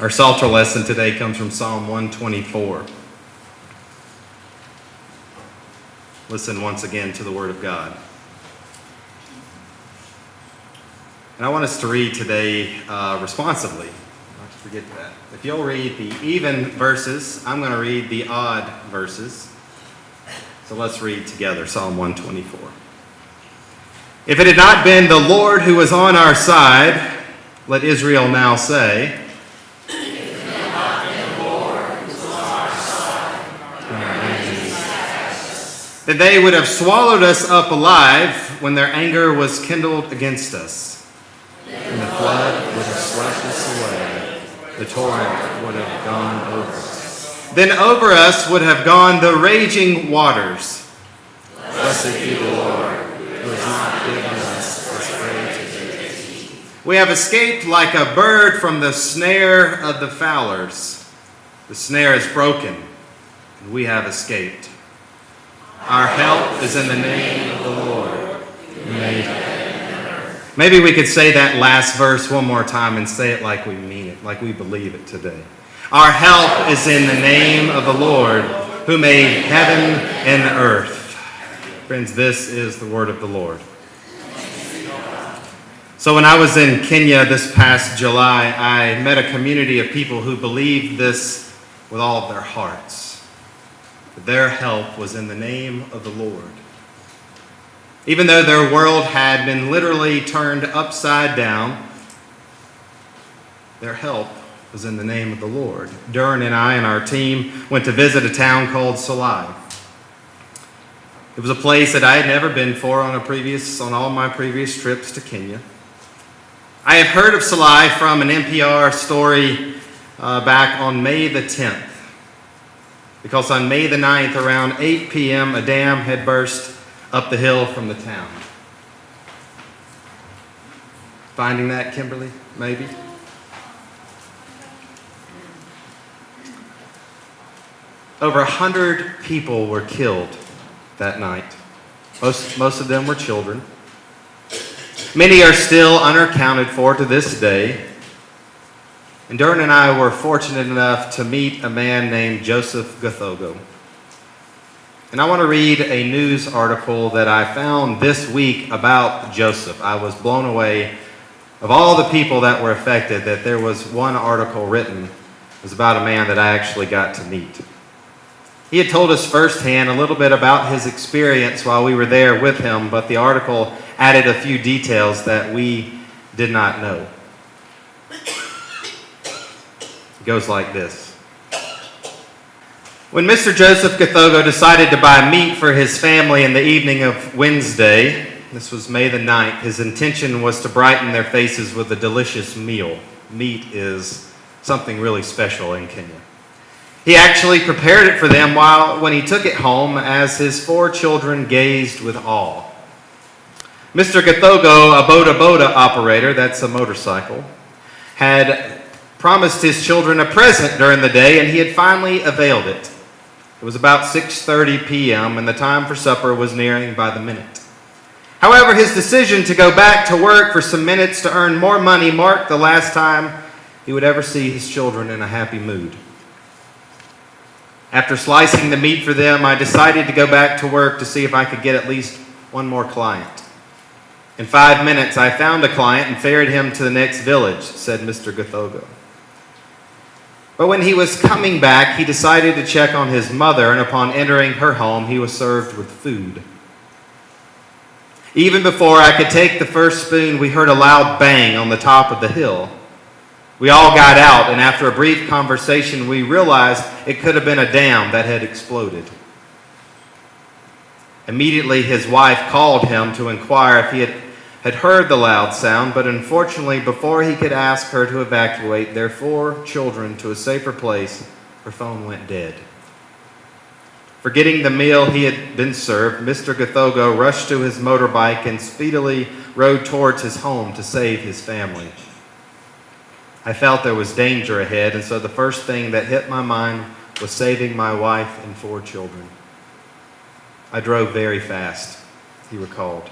Our Psalter lesson today comes from Psalm 124. Listen once again to the Word of God. And I want us to read today responsively. Not to forget that. If you'll read the even verses, I'm going to read the odd verses. So let's read together Psalm 124. If it had not been the Lord who was on our side, let Israel now say, that they would have swallowed us up alive when their anger was kindled against us. And the flood would have swept us away. The torrent would have gone over us. Then over us would have gone the raging waters. Blessed be the Lord, who has not given us this prey to their teeth. We have escaped like a bird from the snare of the fowlers. The snare is broken, and we have escaped. Our help is in the name of the Lord, who made heaven and earth. Maybe we could say that last verse one more time and say it like we mean it, like we believe it today. Our help is in the name of the Lord, who made heaven and earth. Friends, this is the word of the Lord. So when I was in Kenya this past July, I met a community of people who believed this with all of their hearts. Their help was in the name of the Lord. Even though their world had been literally turned upside down, their help was in the name of the Lord. Durin and I and our team went to visit a town called Salai. It was a place that I had never been for on all my previous trips to Kenya. I had heard of Salai from an NPR story back on May the 10th. Because on May the 9th, around 8 p.m., a dam had burst up the hill from the town. Finding that, Kimberly? Maybe? Over 100 people were killed that night. Most of them were children. Many are still unaccounted for to this day. And Durin and I were fortunate enough to meet a man named Joseph Githogo. And I want to read a news article that I found this week about Joseph. I was blown away of all the people that were affected that there was one article written. It was about a man that I actually got to meet. He had told us firsthand a little bit about his experience while we were there with him, but the article added a few details that we did not know. It goes like this. When Mr. Joseph Githogo decided to buy meat for his family in the evening of Wednesday, this was May the 9th, his intention was to brighten their faces with a delicious meal. Meat is something really special in Kenya. He actually prepared it for them when he took it home as his 4 children gazed with awe. Mr. Githogo, a boda operator, that's a motorcycle, had promised his children a present during the day, and he had finally availed it. It was about 6:30 p.m., and the time for supper was nearing by the minute. However, his decision to go back to work for some minutes to earn more money marked the last time he would ever see his children in a happy mood. After slicing the meat for them, I decided to go back to work to see if I could get at least one more client. In 5 minutes, I found a client and ferried him to the next village, said Mr. Githogo. But when he was coming back, he decided to check on his mother, and upon entering her home, he was served with food. Even before I could take the first spoon, we heard a loud bang on the top of the hill. We all got out, and after a brief conversation, we realized it could have been a dam that had exploded. Immediately, his wife called him to inquire if he had heard the loud sound, but unfortunately, before he could ask her to evacuate their 4 children to a safer place, her phone went dead. Forgetting the meal he had been served, Mr. Githogo rushed to his motorbike and speedily rode towards his home to save his family. I felt there was danger ahead, and so the first thing that hit my mind was saving my wife and 4 children. I drove very fast, he recalled.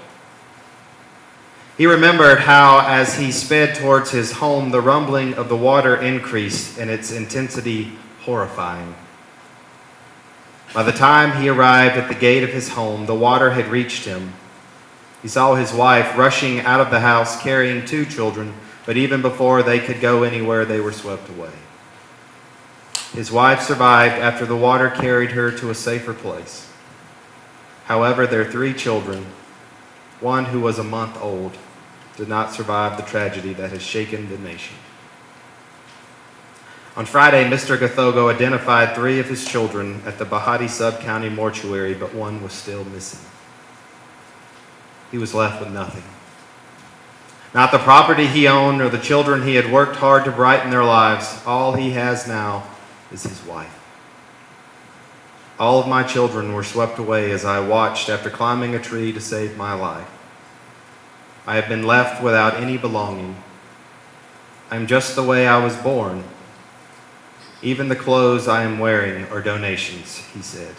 He remembered how, as he sped towards his home, the rumbling of the water increased and its intensity horrifying. By the time he arrived at the gate of his home, the water had reached him. He saw his wife rushing out of the house carrying 2 children, but even before they could go anywhere, they were swept away. His wife survived after the water carried her to a safer place. However, their 3 children, one who was a month old, did not survive the tragedy that has shaken the nation. On Friday, Mr. Gathogo identified 3 of his children at the Bahati Sub-County mortuary, but one was still missing. He was left with nothing. Not the property he owned or the children he had worked hard to brighten their lives. All he has now is his wife. All of my children were swept away as I watched after climbing a tree to save my life. I have been left without any belonging. I am just the way I was born. Even the clothes I am wearing are donations, he said.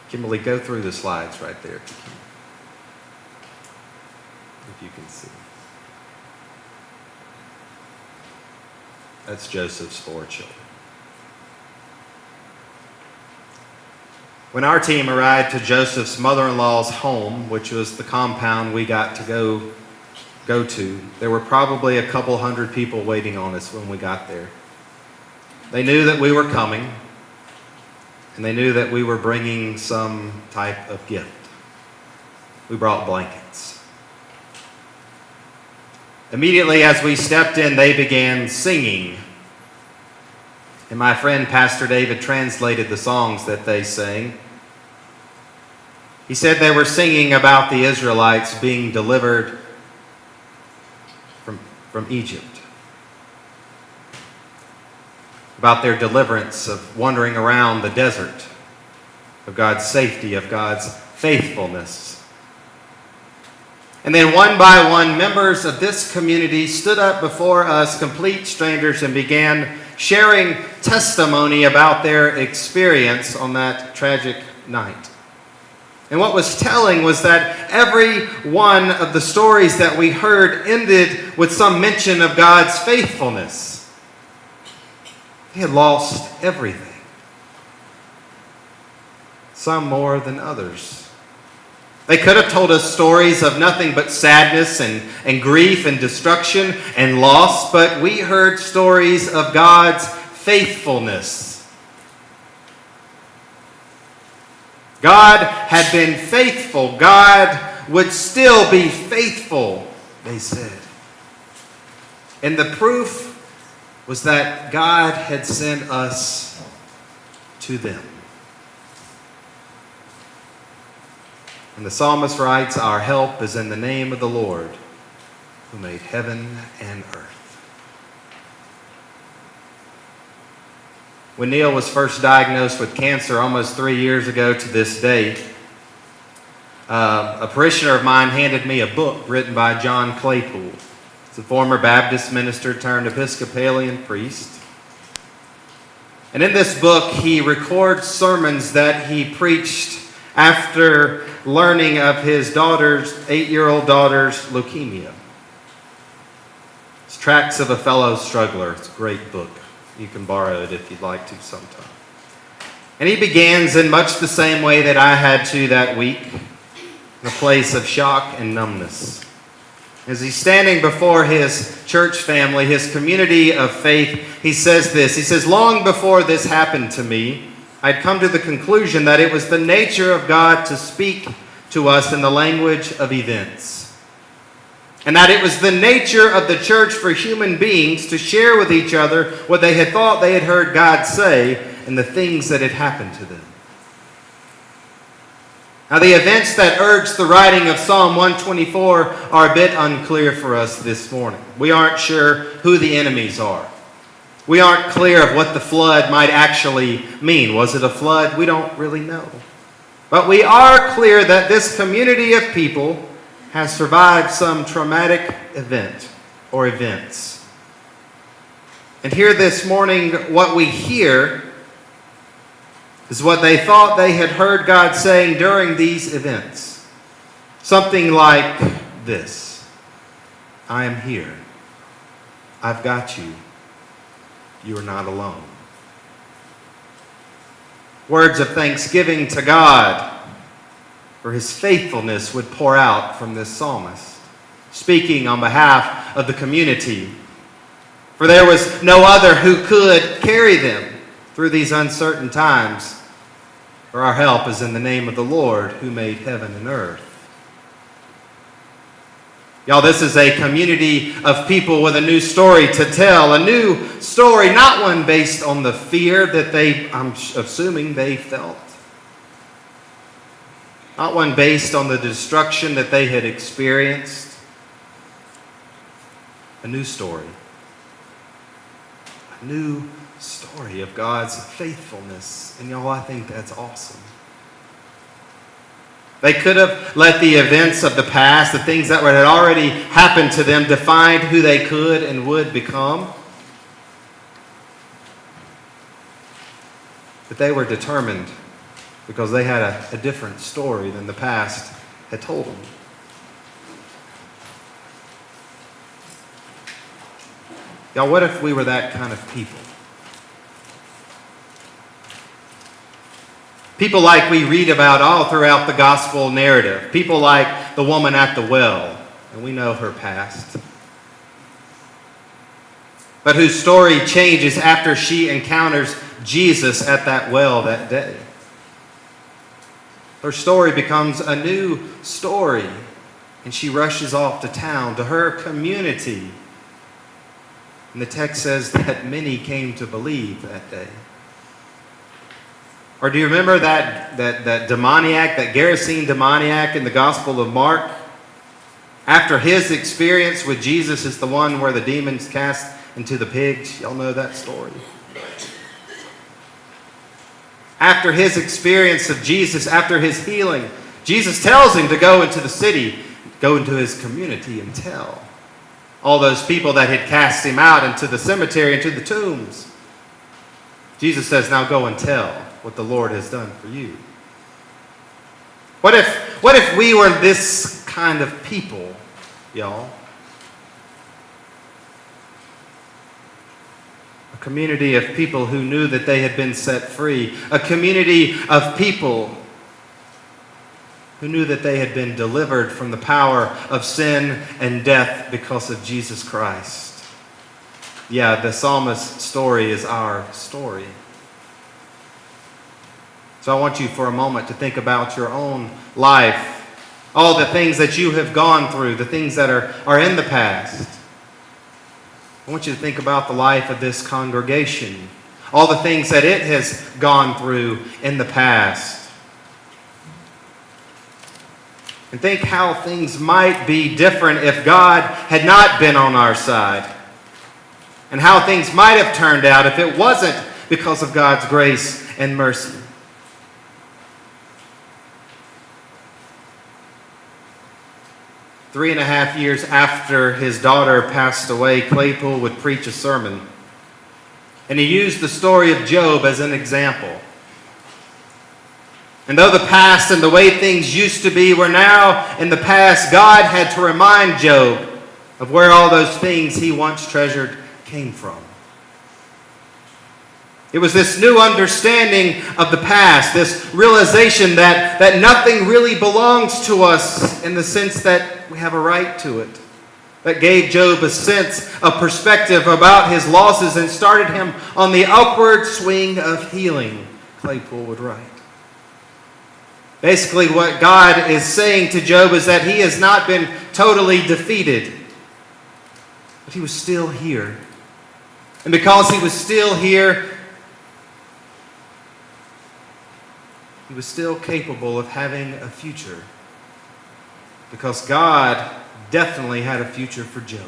Kimberly, go through the slides right there if you can see. That's Joseph's 4 children. When our team arrived to Joseph's mother-in-law's home, which was the compound we got to go to, there were probably a couple hundred people waiting on us when we got there. They knew that we were coming, and they knew that we were bringing some type of gift. We brought blankets. Immediately as we stepped in, they began singing. And my friend Pastor David translated the songs that they sang. He said they were singing about the Israelites being delivered from Egypt, about their deliverance of wandering around the desert, of God's safety, of God's faithfulness. And then one by one, members of this community stood up before us, complete strangers, and began sharing testimony about their experience on that tragic night. And what was telling was that every one of the stories that we heard ended with some mention of God's faithfulness. They had lost everything, some more than others. They could have told us stories of nothing but sadness and grief and destruction and loss, but we heard stories of God's faithfulness. God had been faithful. God would still be faithful, they said. And the proof was that God had sent us to them. And the psalmist writes, "Our help is in the name of the Lord, who made heaven and earth." When Neil was first diagnosed with cancer almost 3 years ago to this day, a parishioner of mine handed me a book written by John Claypool. He's a former Baptist minister turned Episcopalian priest. And in this book, he records sermons that he preached after learning of his 8-year-old daughter's leukemia. It's Tracts of a Fellow Struggler. It's a great book. You can borrow it if you'd like to sometime. And he begins in much the same way that I had to that week, in a place of shock and numbness. As he's standing before his church family, his community of faith, he says this. He says, "Long before this happened to me, I'd come to the conclusion that it was the nature of God to speak to us in the language of events. And that it was the nature of the church for human beings to share with each other what they had thought they had heard God say and the things that had happened to them." Now, the events that urged the writing of Psalm 124 are a bit unclear for us this morning. We aren't sure who the enemies are. We aren't clear of what the flood might actually mean. Was it a flood? We don't really know. But we are clear that this community of people has survived some traumatic event or events. And here this morning, what we hear is what they thought they had heard God saying during these events. Something like this: I am here. I've got you. You are not alone. Words of thanksgiving to God for his faithfulness would pour out from this psalmist, speaking on behalf of the community. For there was no other who could carry them through these uncertain times. For our help is in the name of the Lord who made heaven and earth. Y'all, this is a community of people with a new story to tell. A new story, not one based on the fear that I'm assuming they felt. Not one based on the destruction that they had experienced. A new story. A new story of God's faithfulness. And y'all, I think that's awesome. They could have let the events of the past, the things that had already happened to them, define who they could and would become. But they were determined because they had a different story than the past had told them. Y'all, what if we were that kind of people? People like we read about all throughout the gospel narrative. People like the woman at the well, and we know her past. But whose story changes after she encounters Jesus at that well that day. Her story becomes a new story, and she rushes off to town, to her community. And the text says that many came to believe that day. Or do you remember that demoniac, that Gerasene demoniac in the Gospel of Mark? After his experience with Jesus is the one where the demons cast into the pigs. Y'all know that story. After his experience of Jesus, after his healing, Jesus tells him to go into the city, go into his community and tell all those people that had cast him out into the cemetery, into the tombs. Jesus says, now go and tell what the Lord has done for you. What if we were this kind of people, y'all? A community of people who knew that they had been set free. A community of people who knew that they had been delivered from the power of sin and death because of Jesus Christ. Yeah, the psalmist's story is our story. So I want you for a moment to think about your own life, all the things that you have gone through, the things that are in the past. I want you to think about the life of this congregation, all the things that it has gone through in the past. And think how things might be different if God had not been on our side. And how things might have turned out if it wasn't because of God's grace and mercy. Three and a half years after his daughter passed away, Claypool would preach a sermon. And he used the story of Job as an example. And though the past and the way things used to be were now in the past, God had to remind Job of where all those things he once treasured came from. It was this new understanding of the past, this realization that nothing really belongs to us in the sense that we have a right to it, that gave Job a sense of perspective about his losses and started him on the upward swing of healing, Claypool would write. Basically, what God is saying to Job is that he has not been totally defeated, but he was still here. And because he was still here, he was still capable of having a future. Because God definitely had a future for Job.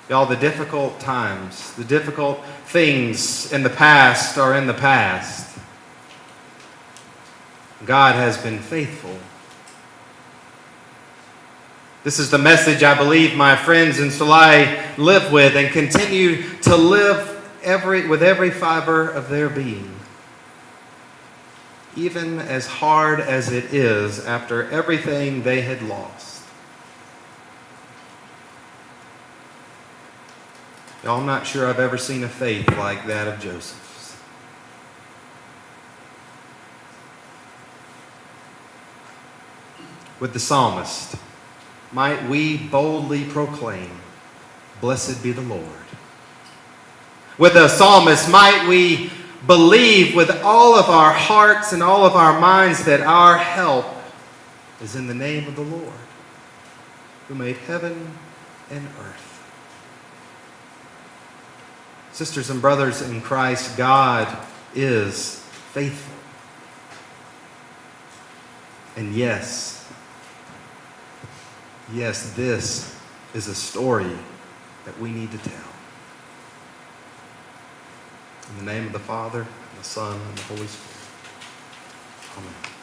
Y'all, the difficult times, the difficult things in the past are in the past. God has been faithful. This is the message I believe my friends in Salai live with and continue to live with every fiber of their being, even as hard as it is after everything they had lost. Y'all, I'm not sure I've ever seen a faith like that of Joseph's. With the psalmist, might we boldly proclaim, "Blessed be the Lord." With the psalmist, might we believe with all of our hearts and all of our minds that our help is in the name of the Lord, who made heaven and earth. Sisters and brothers in Christ, God is faithful. And yes, this is a story that we need to tell. In the name of the Father, and the Son, and the Holy Spirit. Amen.